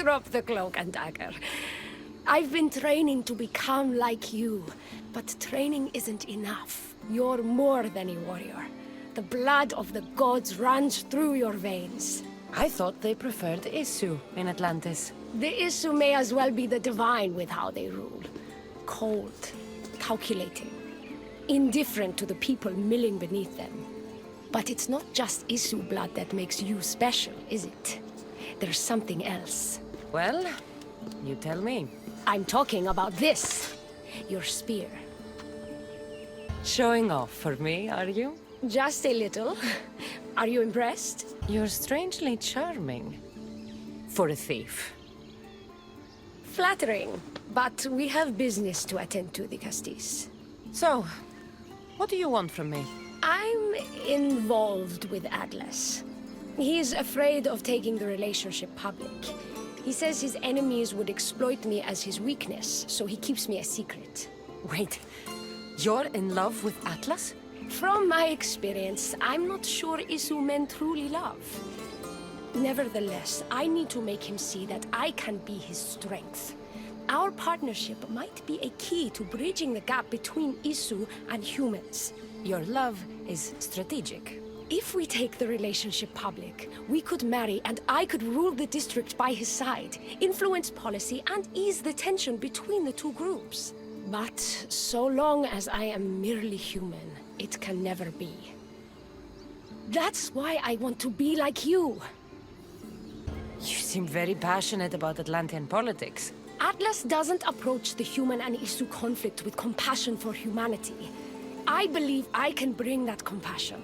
Drop the cloak and dagger. I've been training to become like you, but training isn't enough. You're more than a warrior. The blood of the gods runs through your veins. I thought they preferred Isu in Atlantis. The Isu may as well be the divine with how they rule. Cold, calculating, indifferent to the people milling beneath them. But it's not just Isu blood that makes you special, is it? There's something else. Well, you tell me. I'm talking about this. Your spear. Showing off for me, are you? Just a little. Are you impressed? You're strangely charming. For a thief. Flattering. But we have business to attend to, the Castis. So, what do you want from me? I'm involved with Atlas. He's afraid of taking the relationship public. He says his enemies would exploit me as his weakness, so he keeps me a secret. Wait, you're in love with Atlas? From my experience, I'm not sure Isu men truly love. Nevertheless, I need to make him see that I can be his strength. Our partnership might be a key to bridging the gap between Isu and humans. Your love is strategic. If we take the relationship public, we could marry and I could rule the district by his side, influence policy and ease the tension between the two groups. But so long as I am merely human, it can never be. That's why I want to be like you. You seem very passionate about Atlantean politics. Atlas doesn't approach the human and Isu conflict with compassion for humanity. I believe I can bring that compassion.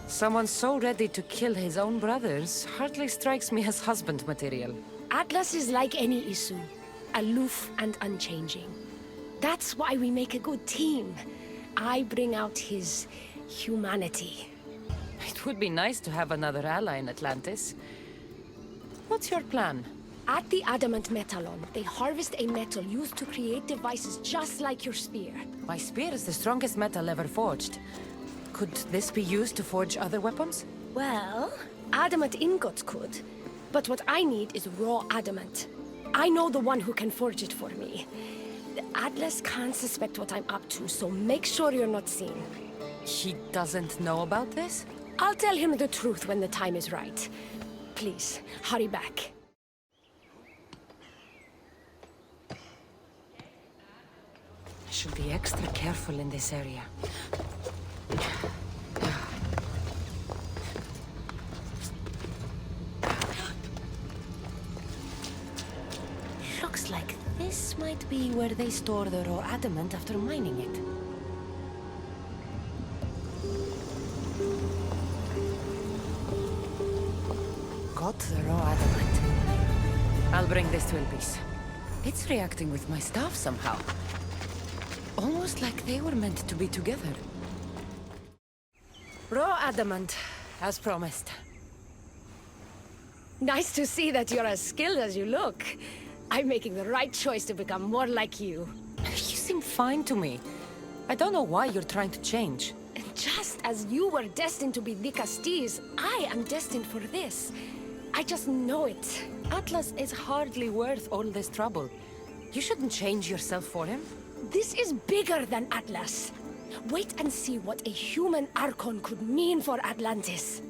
Someone so ready to kill his own brothers hardly strikes me as husband material. Atlas is like any Isu, aloof and unchanging. That's why we make a good team. I bring out his humanity. It would be nice to have another ally in Atlantis. What's your plan? At the Adamant Metallon, they harvest a metal used to create devices just like your spear. My spear is the strongest metal ever forged. Could this be used to forge other weapons? Well, adamant ingots could. But what I need is raw adamant. I know the one who can forge it for me. Atlas can't suspect what I'm up to, so make sure you're not seen. He doesn't know about this? I'll tell him the truth when the time is right. Please, hurry back. I should be extra careful in this area. Looks like this might be where they store the raw adamant after mining it. Got the raw adamant. I'll bring this to Elpis. It's reacting with my staff somehow. Almost like they were meant to be together. Raw adamant, as promised. Nice to see that you're as skilled as you look. I'm making the right choice to become more like you. You seem fine to me. I don't know why you're trying to change. Just as you were destined to be the Castis, I am destined for this. I just know it. Atlas is hardly worth all this trouble. You shouldn't change yourself for him. This is bigger than Atlas. Wait and see what a human Archon could mean for Atlantis.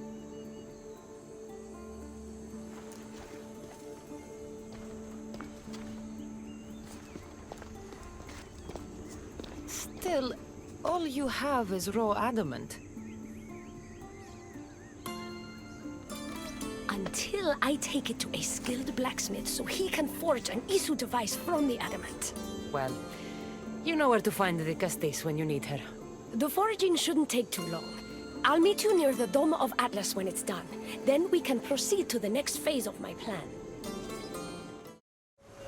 Still, all you have is raw adamant. Until I take it to a skilled blacksmith so he can forge an Isu device from the adamant. Well, you know where to find the Castis when you need her. The foraging shouldn't take too long. I'll meet you near the Dome of Atlas when it's done. Then we can proceed to the next phase of my plan.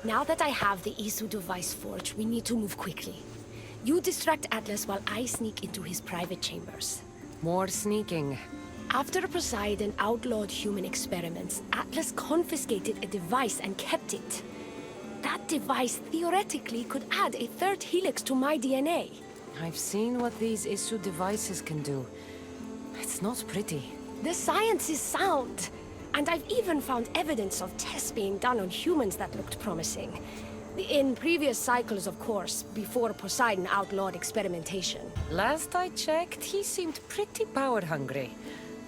Now that I have the Isu device forged, we need to move quickly. You distract Atlas while I sneak into his private chambers. More sneaking. After Poseidon outlawed human experiments, Atlas confiscated a device and kept it. That device theoretically could add a third helix to my DNA. I've seen what these Isu devices can do. It's not pretty. The science is sound. And I've even found evidence of tests being done on humans that looked promising. In previous cycles, of course, before Poseidon outlawed experimentation. Last I checked, he seemed pretty power-hungry.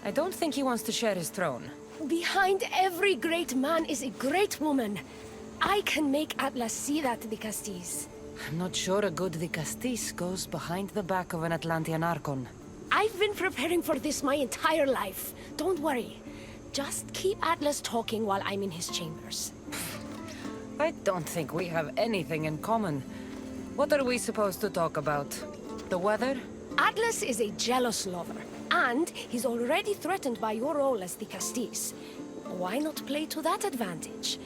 I don't think he wants to share his throne. Behind every great man is a great woman. I can make Atlas see that, Dicastis. I'm not sure a good Dicastis goes behind the back of an Atlantean Archon. I've been preparing for this my entire life. Don't worry. Just keep Atlas talking while I'm in his chambers. I don't think we have anything in common. What are we supposed to talk about? The weather? Atlas is a jealous lover, and he's already threatened by your role as the Castis. Why not play to that advantage?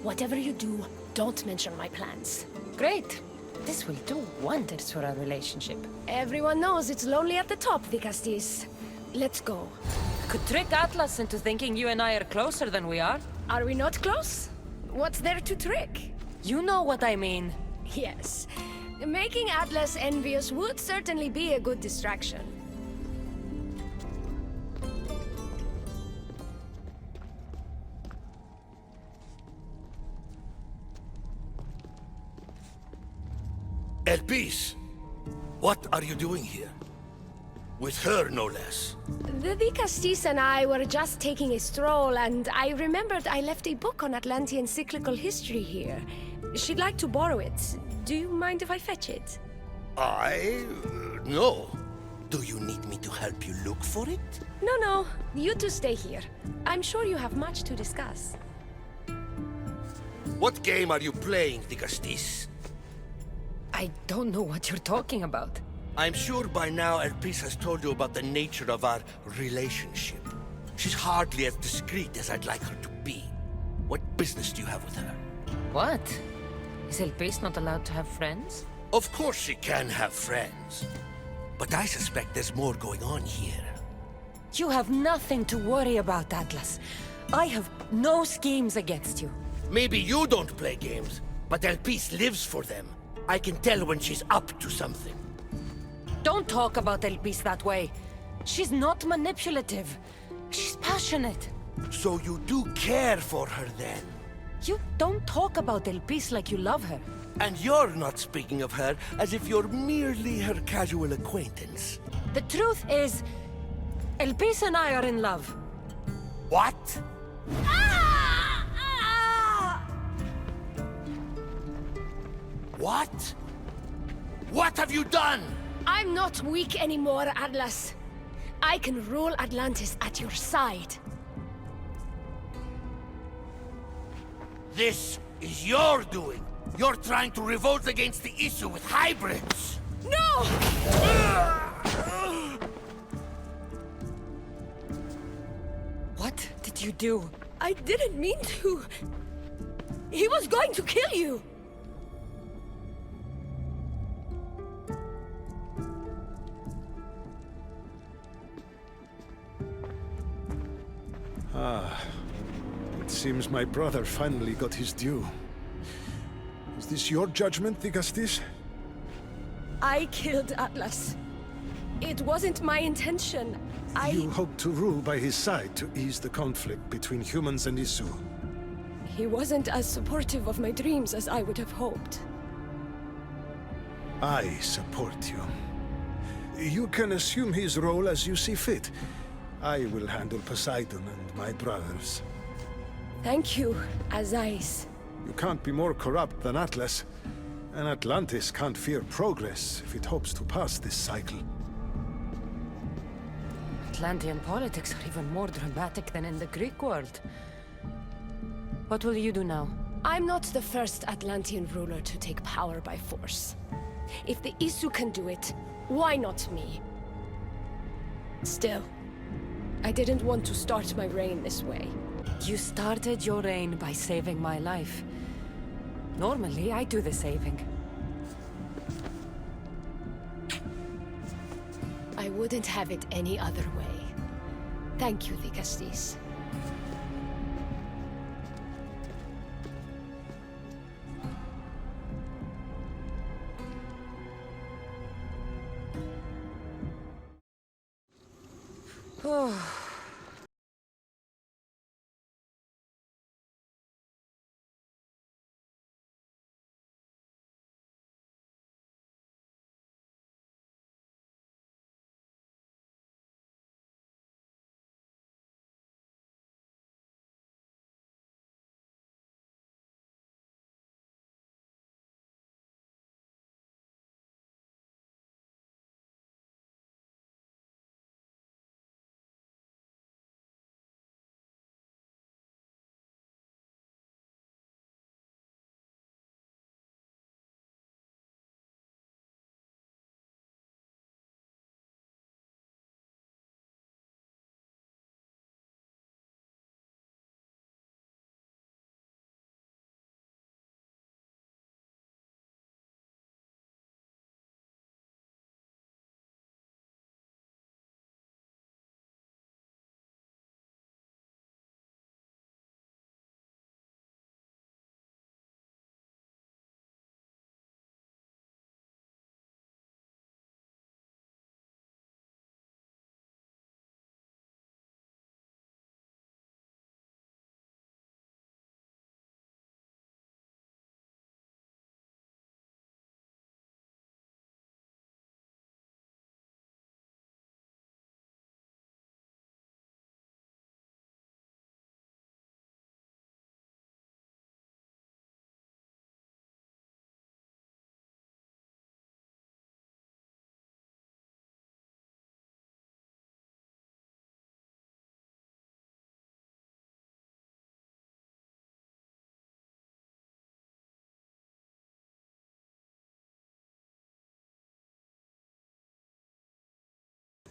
Whatever you do, don't mention my plans. Great. This will do wonders for our relationship. Everyone knows it's lonely at the top, the Castis. Let's go. Could trick Atlas into thinking you and I are closer than we are. Are we not close? What's there to trick? You know what I mean. Yes. Making Atlas envious would certainly be a good distraction. Elpis, what are you doing here? With her, no less. The Castis and I were just taking a stroll, and I remembered I left a book on Atlantean cyclical history here. She'd like to borrow it. Do you mind if I fetch it? No. Do you need me to help you look for it? No. You two stay here. I'm sure you have much to discuss. What game are you playing, Dicastis? I don't know what you're talking about. I'm sure by now Elpis has told you about the nature of our relationship. She's hardly as discreet as I'd like her to be. What business do you have with her? What? Is Elpis not allowed to have friends? Of course she can have friends. But I suspect there's more going on here. You have nothing to worry about, Atlas. I have no schemes against you. Maybe you don't play games, but Elpis lives for them. I can tell when she's up to something. Don't talk about Elpis that way. She's not manipulative. She's passionate. So you do care for her then? You don't talk about Elpis like you love her. And you're not speaking of her as if you're merely her casual acquaintance. The truth is, Elpis and I are in love. What? What? What have you done? I'm not weak anymore, Atlas. I can rule Atlantis at your side. This is your doing. You're trying to revolt against the issue with hybrids. No! What did you do? I didn't mean to. He was going to kill you. It seems my brother finally got his due. Is this your judgment, Dicastis? I killed Atlas. It wasn't my intention. You hope to rule by his side to ease the conflict between humans and Isu. He wasn't as supportive of my dreams as I would have hoped. I support you. You can assume his role as you see fit. I will handle Poseidon and my brothers. Thank you, Azais. You can't be more corrupt than Atlas. And Atlantis can't fear progress if it hopes to pass this cycle. Atlantean politics are even more dramatic than in the Greek world. What will you do now? I'm not the first Atlantean ruler to take power by force. If the Isu can do it, why not me? Still, I didn't want to start my reign this way. You started your reign by saving my life. Normally, I do the saving. I wouldn't have it any other way. Thank you, Dicastis. Oh.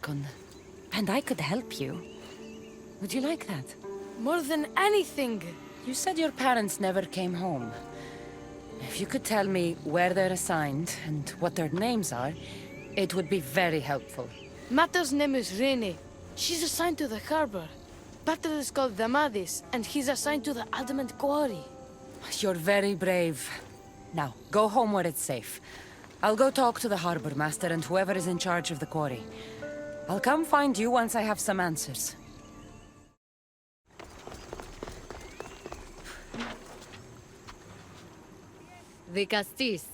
Alcon. And I could help you. Would you like that? More than anything. You said your parents never came home. If you could tell me where they're assigned and what their names are, it would be very helpful. Mater's name is Rene. She's assigned to the harbor. Pater is called Damadis, and he's assigned to the Adamant Quarry. You're very brave. Now, go home where it's safe. I'll go talk to the harbor master and whoever is in charge of the quarry. I'll come find you once I have some answers. The Castis.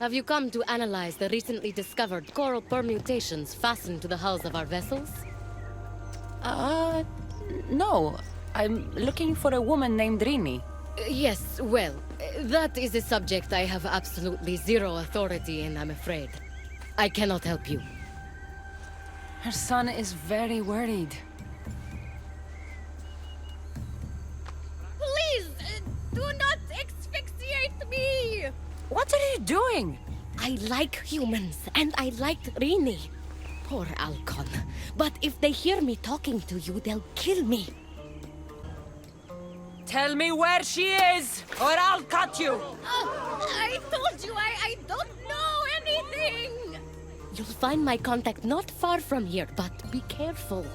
Have you come to analyze the recently discovered coral permutations fastened to the hulls of our vessels? No. I'm looking for a woman named Rini. Yes, well, that is a subject I have absolutely zero authority in, I'm afraid. I cannot help you. Her son is very worried. Please, do not asphyxiate me! What are you doing? I like humans, and I liked Rini. Poor Alcon. But if they hear me talking to you, they'll kill me. Tell me where she is, or I'll cut you! I told you I don't know anything! You'll find my contact not far from here, but be careful.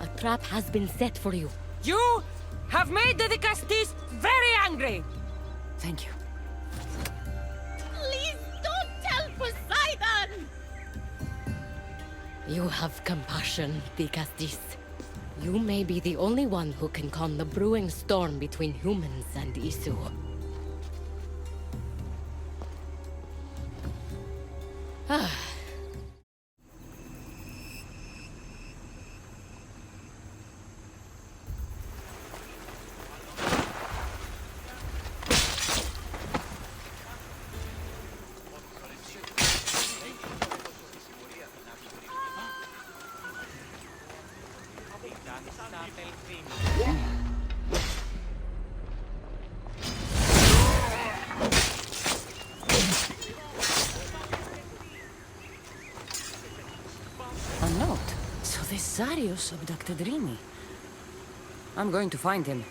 A trap has been set for you. You have made the Castis very angry! Thank you. Please don't tell Poseidon! You have compassion, Dicastis. You may be the only one who can calm the brewing storm between humans and Isu. A note. So this Zarius abducted Rini. I'm going to find him.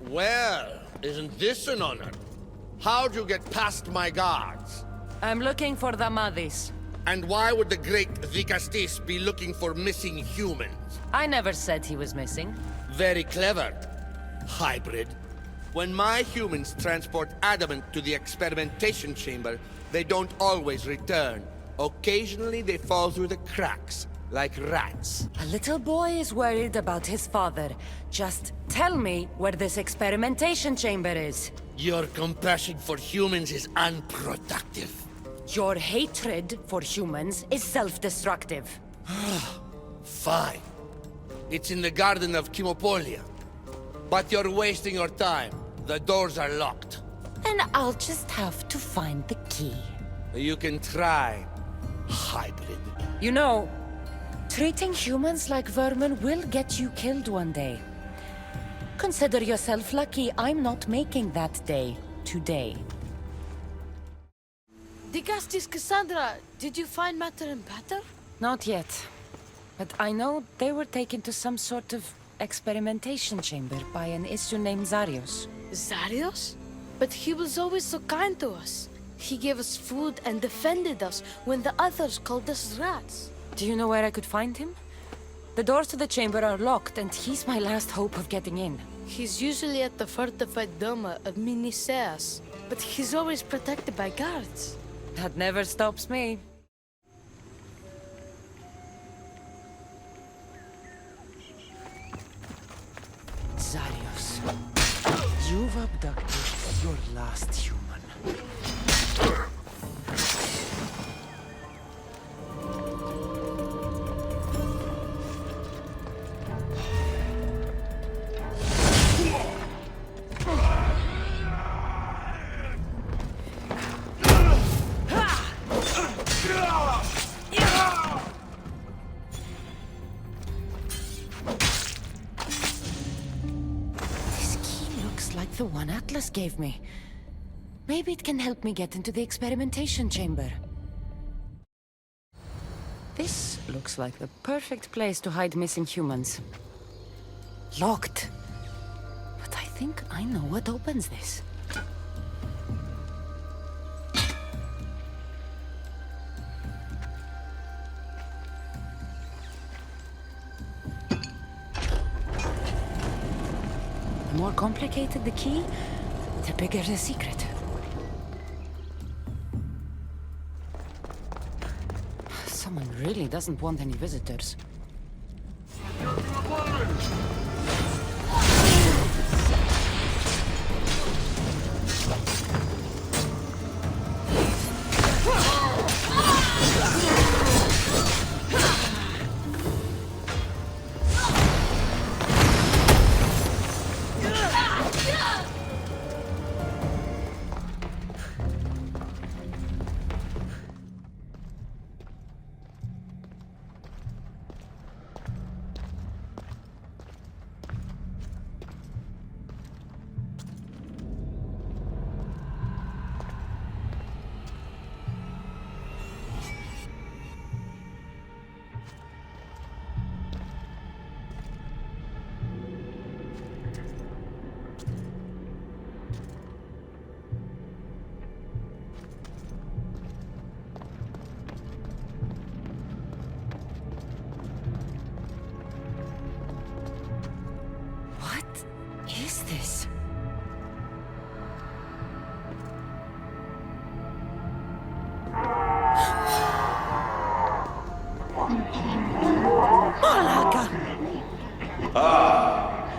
Well, isn't this an honor? How'd you get past my guards? I'm looking for the Madis. And why would the great Vicastis be looking for missing humans? I never said he was missing. Very clever. Hybrid. When my humans transport adamant to the experimentation chamber, they don't always return. Occasionally they fall through the cracks, like rats. A little boy is worried about his father. Just tell me where this experimentation chamber is. Your compassion for humans is unproductive. Your hatred for humans is self-destructive. Fine. It's in the garden of Kimopolia. But you're wasting your time. The doors are locked. Then I'll just have to find the key. You can try, hybrid. You know, treating humans like vermin will get you killed one day. Consider yourself lucky I'm not making that day today. Dicastis Cassandra, did you find Mater and Pater? Not yet. But I know they were taken to some sort of experimentation chamber by an issue named Zarius. Zarius? But he was always so kind to us. He gave us food and defended us when the others called us rats. Do you know where I could find him? The doors to the chamber are locked, and he's my last hope of getting in. He's usually at the fortified Doma of Miniseas, but he's always protected by guards. That never stops me. Zarius, you've abducted your last human. like the one Atlas gave me. Maybe it can help me get into the experimentation chamber. This looks like the perfect place to hide missing humans. Locked. But I think I know what opens this. The more complicated the key, the bigger the secret. Someone really doesn't want any visitors. This?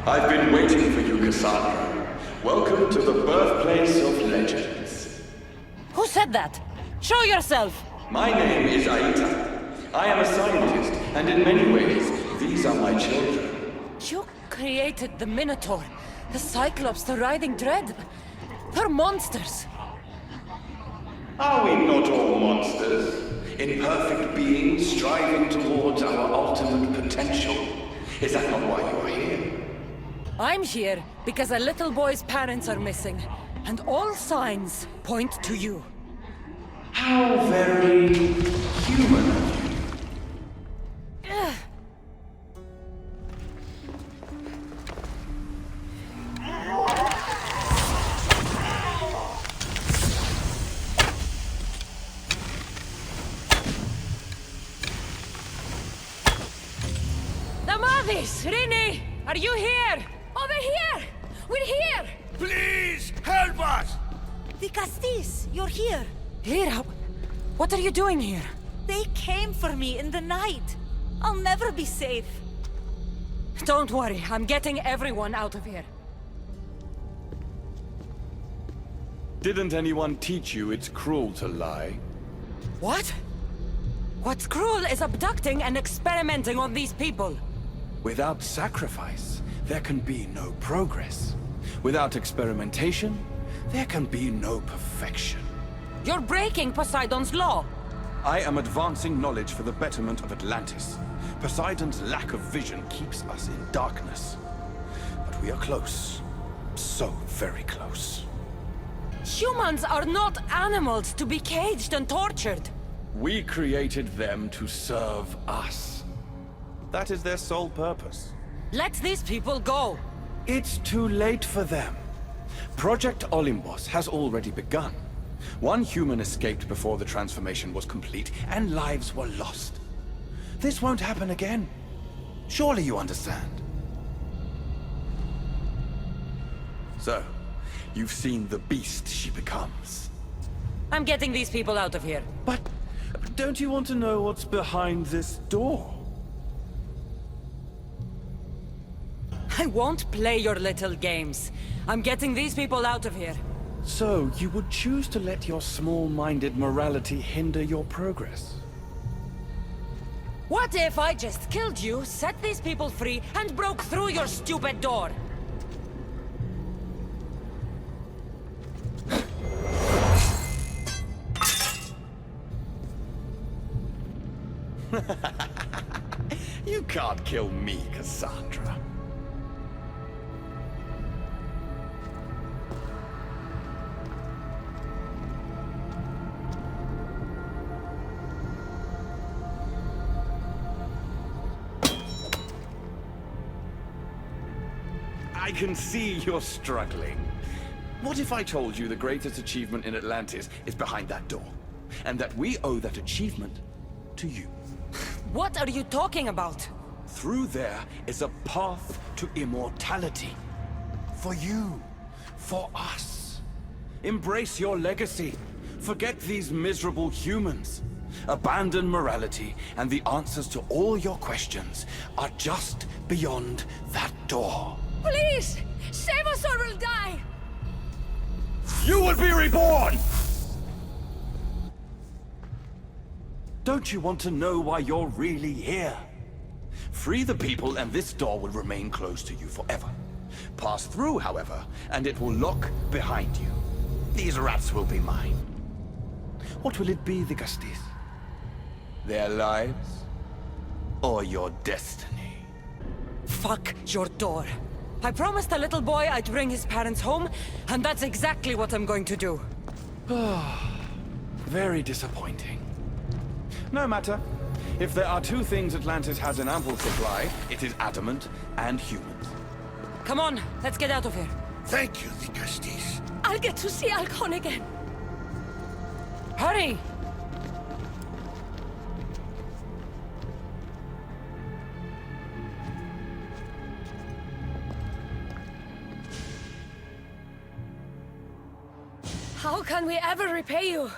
I've been waiting for you, Cassandra. Welcome to the birthplace of legends. Who said that? Show yourself! My name is Aita. I am a scientist, and in many ways, these are my children. You created the Minotaur, the Cyclops, the Riding Dread. They're monsters. Are we not all monsters? Imperfect beings striving towards our ultimate potential. Is that not why you are here? I'm here because a little boy's parents are missing, and all signs point to you. How very human of you. Rini! Are you here? Over here! We're here! Please, help us! The Castis, you're here. Lyra, what are you doing here? They came for me in the night. I'll never be safe. Don't worry, I'm getting everyone out of here. Didn't anyone teach you it's cruel to lie? What? What's cruel is abducting and experimenting on these people. Without sacrifice, there can be no progress. Without experimentation, there can be no perfection. You're breaking Poseidon's law. I am advancing knowledge for the betterment of Atlantis. Poseidon's lack of vision keeps us in darkness. But we are close. So very close. Humans are not animals to be caged and tortured. We created them to serve us. That is their sole purpose. Let these people go. It's too late for them. Project Olympus has already begun. One human escaped before the transformation was complete, and lives were lost. This won't happen again. Surely you understand. So, you've seen the beast she becomes. I'm getting these people out of here. But don't you want to know what's behind this door? I won't play your little games. I'm getting these people out of here. So, you would choose to let your small-minded morality hinder your progress? What if I just killed you, set these people free, and broke through your stupid door? You can't kill me, Cassandra. I can see you're struggling. What if I told you the greatest achievement in Atlantis is behind that door? And that we owe that achievement to you? What are you talking about? Through there is a path to immortality. For you. For us. Embrace your legacy. Forget these miserable humans. Abandon morality, and the answers to all your questions are just beyond that door. Please! Save us or we'll die! You will be reborn! Don't you want to know why you're really here? Free the people and this door will remain closed to you forever. Pass through, however, and it will lock behind you. These rats will be mine. What will it be, the Castis? Their lives? Or your destiny? Fuck your door. I promised the little boy I'd bring his parents home, and that's exactly what I'm going to do. Very disappointing. No matter. If there are two things Atlantis has in ample supply, it is adamant and humans. Come on, let's get out of here. Thank you, the Castis. I'll get to see Alcon again. Hurry! How can we ever repay you?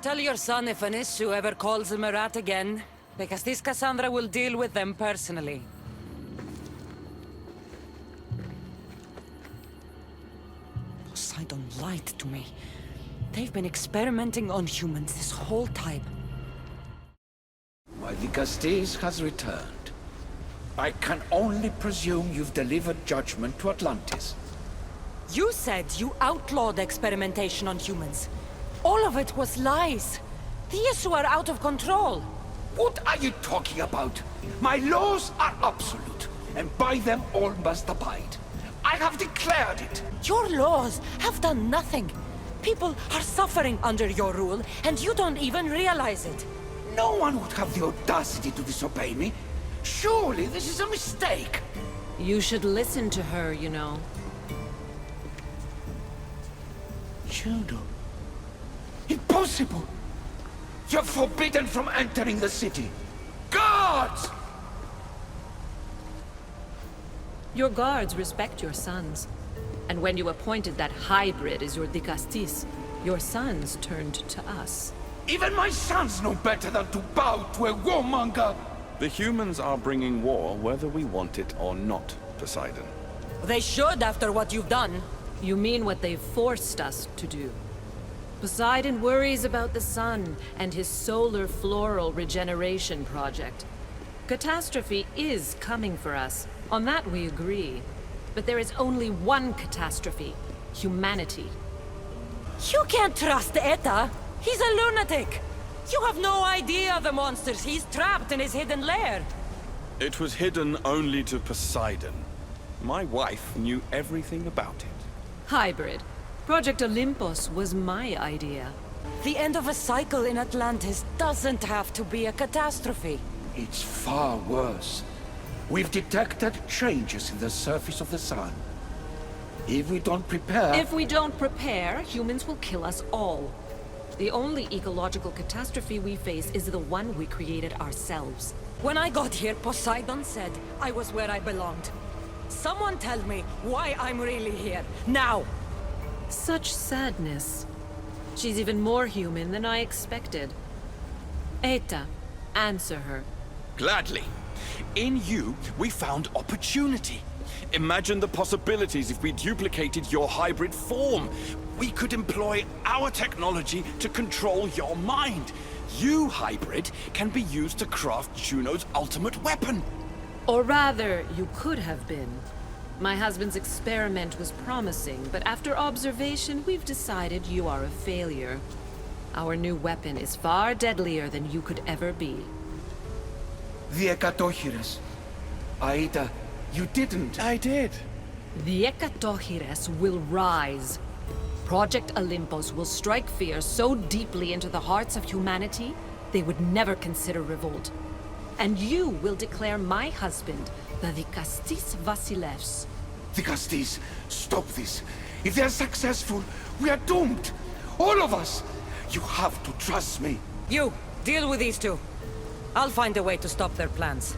Tell your son if an issue ever calls him a rat again, because this Cassandra will deal with them personally. Poseidon lied to me. They've been experimenting on humans this whole time. While the Castis has returned, I can only presume you've delivered judgment to Atlantis. You said you outlawed experimentation on humans. All of it was lies. The issue are out of control. What are you talking about? My laws are absolute, and by them all must abide. I have declared it. Your laws have done nothing. People are suffering under your rule, and you don't even realize it. No one would have the audacity to disobey me. Surely this is a mistake. You should listen to her, you know. Judo. Impossible! You're forbidden from entering the city. Guards! Your guards respect your sons. And when you appointed that hybrid as your dicastis, your sons turned to us. Even my sons know better than to bow to a warmonger! The humans are bringing war whether we want it or not, Poseidon. They should after what you've done. You mean what they've forced us to do. Poseidon worries about the sun and his solar floral regeneration project. Catastrophe is coming for us. On that we agree. But there is only one catastrophe. Humanity. You can't trust Eta. He's a lunatic. You have no idea the monsters he's trapped in his hidden lair. It was hidden only to Poseidon. My wife knew everything about it. Hybrid. Project Olympus was my idea. The end of a cycle in Atlantis doesn't have to be a catastrophe. It's far worse. We've detected changes in the surface of the sun. If we don't prepare... If we don't prepare, humans will kill us all. The only ecological catastrophe we face is the one we created ourselves. When I got here, Poseidon said I was where I belonged. Someone tell me why I'm really here, now! Such sadness. She's even more human than I expected. Eta, answer her. Gladly. In you, we found opportunity. Imagine the possibilities if we duplicated your hybrid form. We could employ our technology to control your mind. You, hybrid, can be used to craft Juno's ultimate weapon. Or rather, you could have been. My husband's experiment was promising, but after observation, we've decided you are a failure. Our new weapon is far deadlier than you could ever be. The Ekatochires. Aida, you didn't. I did. The Ekatochires will rise. Project Olympus will strike fear so deeply into the hearts of humanity, they would never consider revolt. And you will declare my husband the Dikastis Vasilevs. The Castis, stop this. If they're successful, we are doomed. All of us. You have to trust me. You, deal with these two. I'll find a way to stop their plans.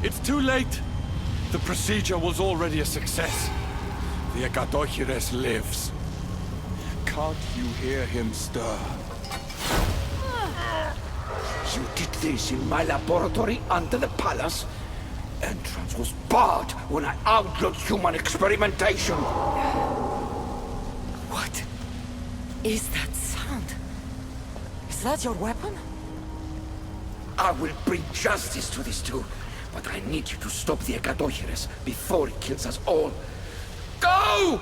It's too late. The procedure was already a success. The Agadochires lives. Can't you hear him stir? You did this in my laboratory under the palace. Entrance was barred when I outlawed human experimentation. What is that sound? Is that your weapon? I will bring justice to these two, but I need you to stop the Agadochires before it kills us all. Go!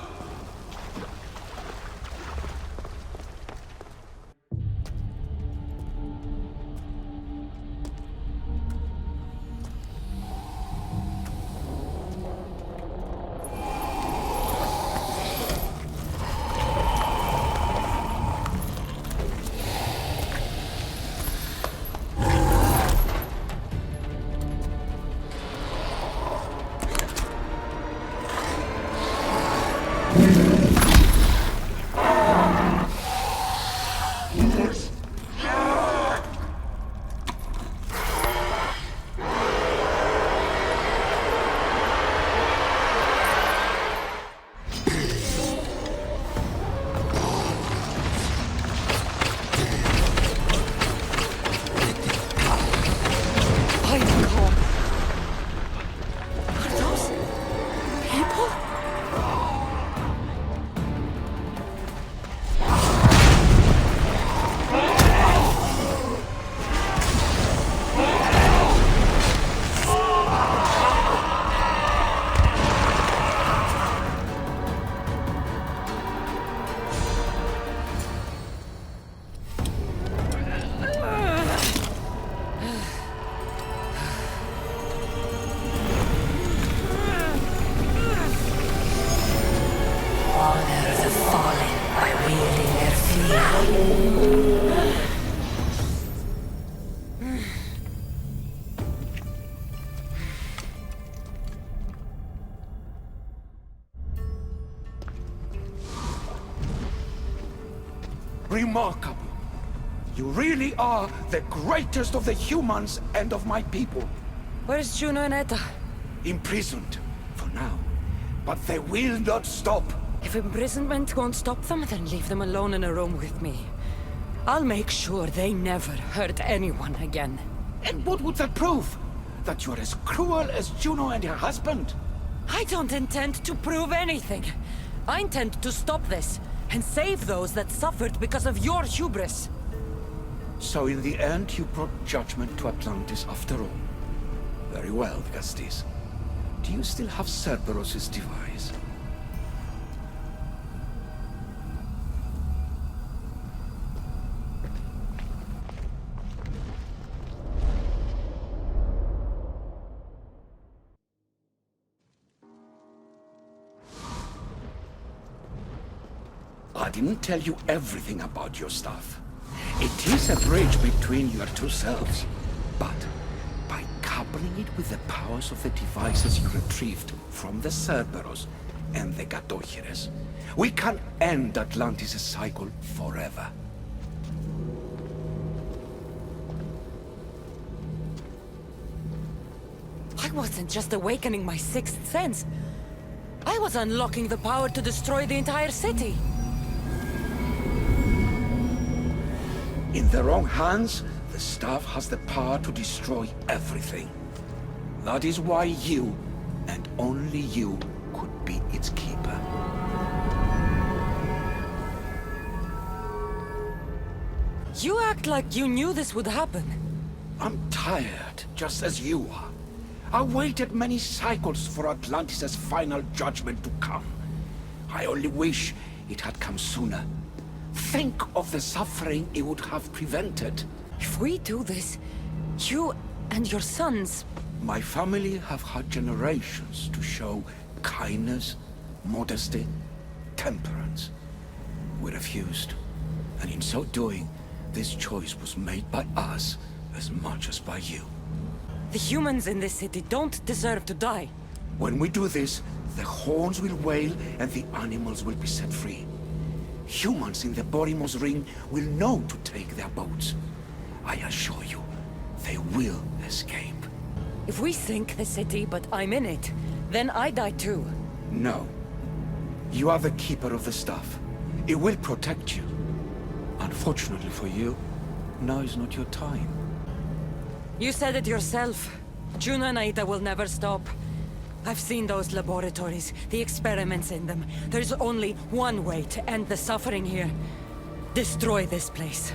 Remarkable. You really are the greatest of the humans and of my people. Where's Juno and Etta? Imprisoned, for now. But they will not stop. If imprisonment won't stop them, then leave them alone in a room with me. I'll make sure they never hurt anyone again. And what would that prove? That you're as cruel as Juno and her husband? I don't intend to prove anything. I intend to stop this, and save those that suffered because of your hubris. So in the end, you brought judgment to Atlantis after all. Very well, Gastis. Do you still have Cerberus' device? I didn't tell you everything about your stuff. It is a bridge between your two selves. But by coupling it with the powers of the devices you retrieved from the Cerberus and the Agadochires, we can end Atlantis' cycle forever. I wasn't just awakening my sixth sense. I was unlocking the power to destroy the entire city. In the wrong hands, the staff has the power to destroy everything. That is why you, and only you, could be its keeper. You act like you knew this would happen. I'm tired, just as you are. I waited many cycles for Atlantis' final judgment to come. I only wish it had come sooner. Think of the suffering it would have prevented. If we do this, you and your sons... My family have had generations to show kindness, modesty, temperance. We refused. And in so doing, this choice was made by us as much as by you. The humans in this city don't deserve to die. When we do this, the horns will wail and the animals will be set free. Humans in the Borimos Ring will know to take their boats. I assure you, they will escape. If we sink the city, but I'm in it, then I die too. No. You are the keeper of the stuff. It will protect you. Unfortunately for you, now is not your time. You said it yourself. Juno and Aida will never stop. I've seen those laboratories, the experiments in them. There's only one way to end the suffering here. Destroy this place.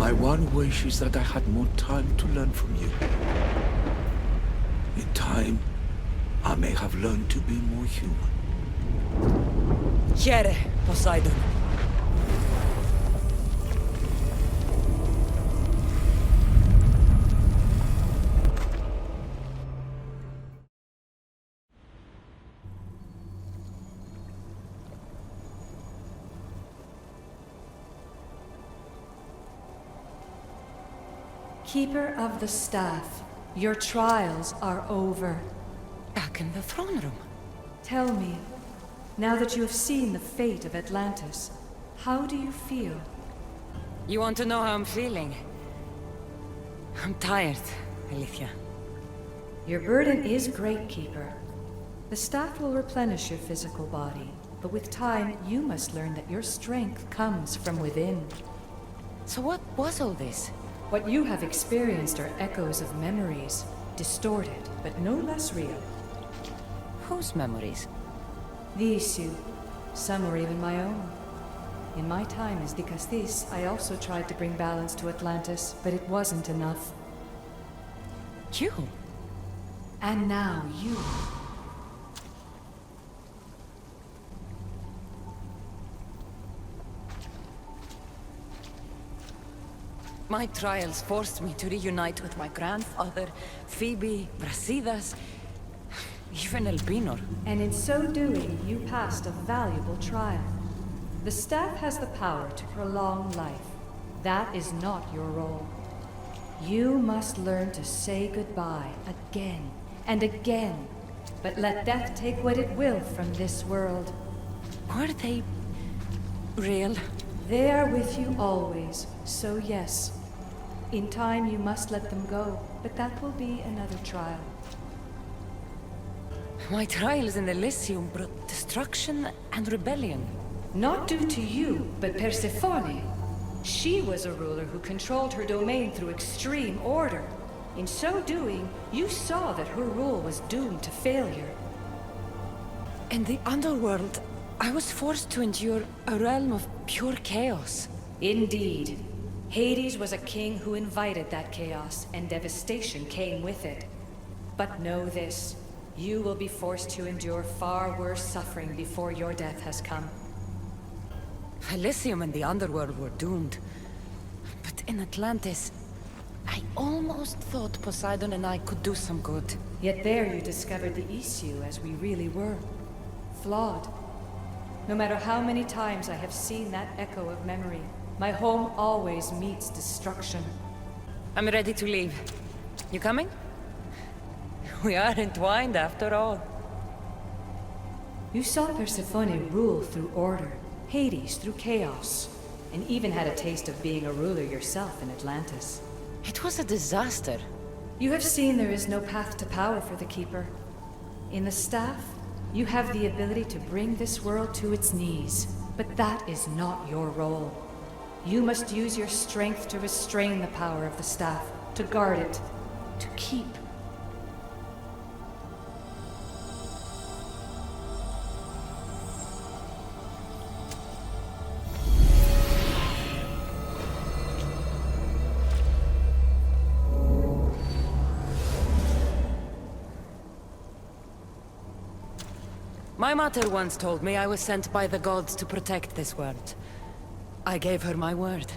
My one wish is that I had more time to learn from you. In time, I may have learned to be more human. Here, Poseidon. Keeper of the Staff, your trials are over. Back in the throne room. Tell me, now that you have seen the fate of Atlantis, how do you feel? You want to know how I'm feeling? I'm tired, Alethea. Your burden is great, Keeper. The staff will replenish your physical body, but with time, you must learn that your strength comes from within. So what was all this? What you have experienced are echoes of memories, distorted, but no less real. Whose memories? These two, some were even my own. In my time as Dikastis, I also tried to bring balance to Atlantis, but it wasn't enough. You? And now you. My trials forced me to reunite with my grandfather, Phoebe, Brasidas, even Elpinor. And in so doing, you passed a valuable trial. The staff has the power to prolong life. That is not your role. You must learn to say goodbye again and again, but let death take what it will from this world. Were they real? They are with you always, so yes. In time you must let them go, but that will be another trial. My trials in Elysium brought destruction and rebellion. Not due to you, but Persephone. She was a ruler who controlled her domain through extreme order. In so doing, you saw that her rule was doomed to failure. In the underworld, I was forced to endure a realm of pure chaos. Indeed. Hades was a king who invited that chaos, and devastation came with it. But know this, you will be forced to endure far worse suffering before your death has come. Elysium and the underworld were doomed. But in Atlantis, I almost thought Poseidon and I could do some good. Yet there you discovered the issue as we really were. Flawed. No matter how many times I have seen that echo of memory, my home always meets destruction. I'm ready to leave. You coming? We are entwined after all. You saw Persephone rule through order, Hades through chaos, and even had a taste of being a ruler yourself in Atlantis. It was a disaster. You have seen there is no path to power for the Keeper. In the staff, you have the ability to bring this world to its knees, but that is not your role. You must use your strength to restrain the power of the staff, to guard it, to keep. My mother once told me I was sent by the gods to protect this world. I gave her my word.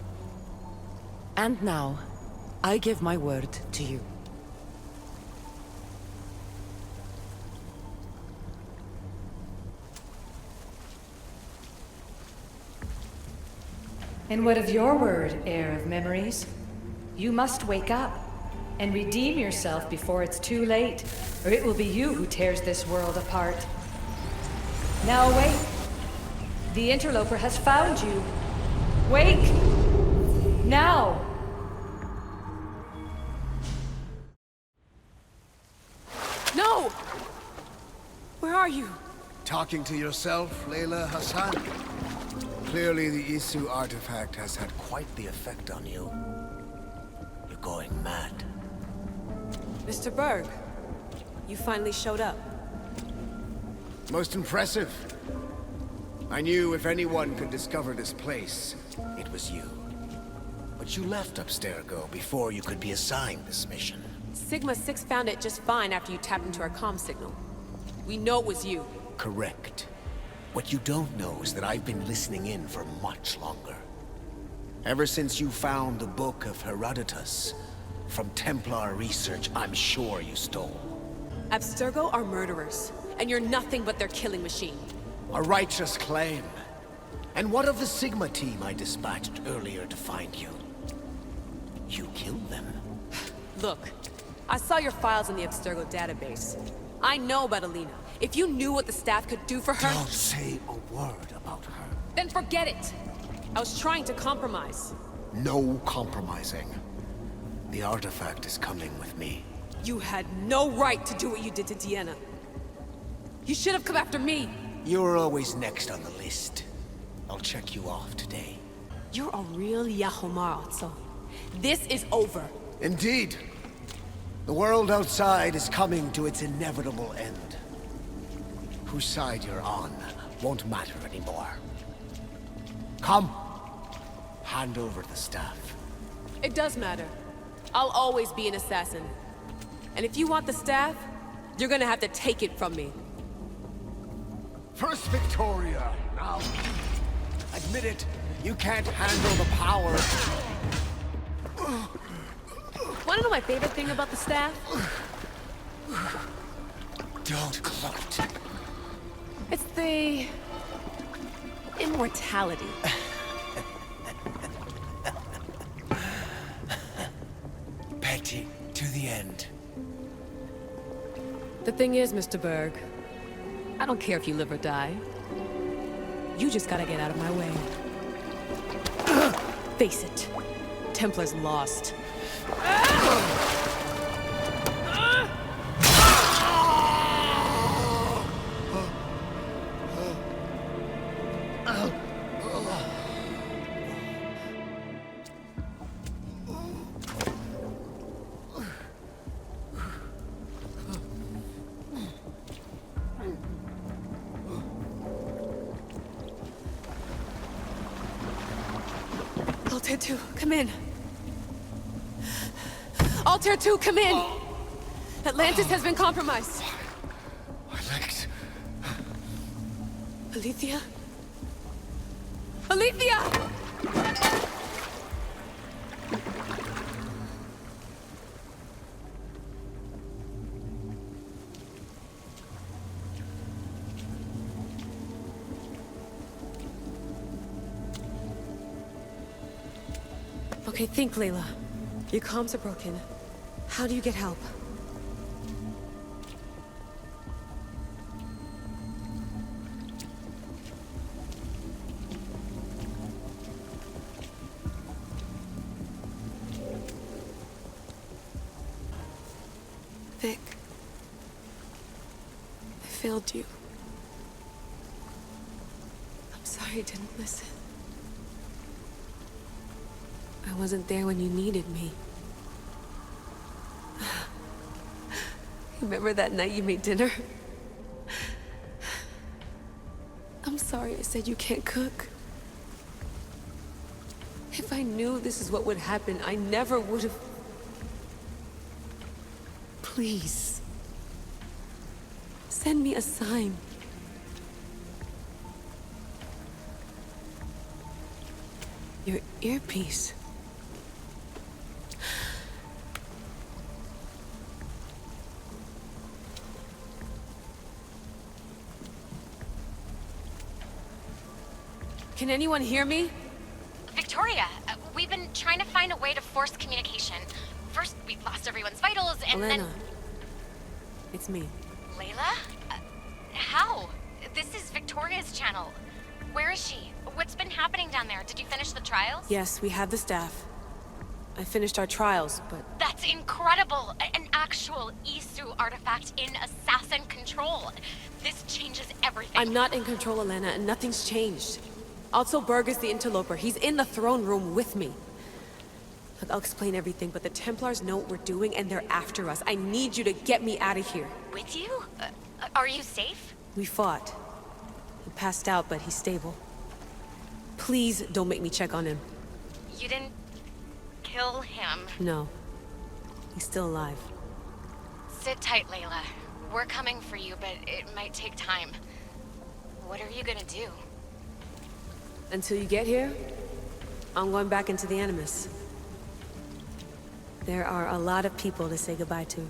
And now, I give my word to you. And what of your word, heir of memories? You must wake up and redeem yourself before it's too late, or it will be you who tears this world apart. Now awake! The interloper has found you. Wake! Now! No! Where are you? Talking to yourself, Layla Hassan? Clearly the Isu artifact has had quite the effect on you. You're going mad. Mr. Berg, you finally showed up. Most impressive. I knew if anyone could discover this place, it was you. But you left Abstergo before you could be assigned this mission. Sigma 6 found it just fine after you tapped into our comm signal. We know it was you. Correct. What you don't know is that I've been listening in for much longer. Ever since you found the Book of Herodotus, from Templar research I'm sure you stole. Abstergo are murderers, and you're nothing but their killing machine. A righteous claim. And what of the Sigma team I dispatched earlier to find you? You killed them. Look, I saw your files in the Abstergo database. I know about Alina. If you knew what the staff could do for her... Don't say a word about her. Then forget it! I was trying to compromise. No compromising. The artifact is coming with me. You had no right to do what you did to Deanna. You should have come after me! You're always next on the list. I'll check you off today. You're a real Yahomar, so this is over. Indeed. The world outside is coming to its inevitable end. Whose side you're on won't matter anymore. Come. Hand over the staff. It does matter. I'll always be an assassin. And if you want the staff, you're gonna have to take it from me. First Victoria, now. Admit it, you can't handle the power. Wanna know my favorite thing about the staff? Don't gloat. It's the... immortality. Petty to the end. The thing is, Mr. Berg, I don't care if you live or die. You just gotta get out of my way. Face it, Templar's lost. Altair 2, come in. Altair 2, come in! Atlantis has been compromised. My legs. Alethea? Alethea! Okay, think, Layla. Your comms are broken. How do you get help? Vic. I failed you. I'm sorry I didn't listen. I wasn't there when you needed me. Remember that night you made dinner? I'm sorry I said you can't cook. If I knew this is what would happen, I never would have... Please. Send me a sign. Your earpiece. Can anyone hear me? Victoria, we've been trying to find a way to force communication. First, we lost everyone's vitals, and Elena. then... It's me. Layla? How? This is Victoria's channel. Where is she? What's been happening down there? Did you finish the trials? Yes, we have the staff. I finished our trials, but... That's incredible! An actual Isu artifact in assassin control. This changes everything. I'm not in control, Elena, and nothing's changed. Also, Berg is the interloper. He's in the throne room with me. Look, I'll explain everything, but the Templars know what we're doing, and they're after us. I need you to get me out of here. With you? Are you safe? We fought. He passed out, but he's stable. Please don't make me check on him. You didn't... kill him? No. He's still alive. Sit tight, Layla. We're coming for you, but it might take time. What are you gonna do? Until you get here, I'm going back into the Animus. There are a lot of people to say goodbye to.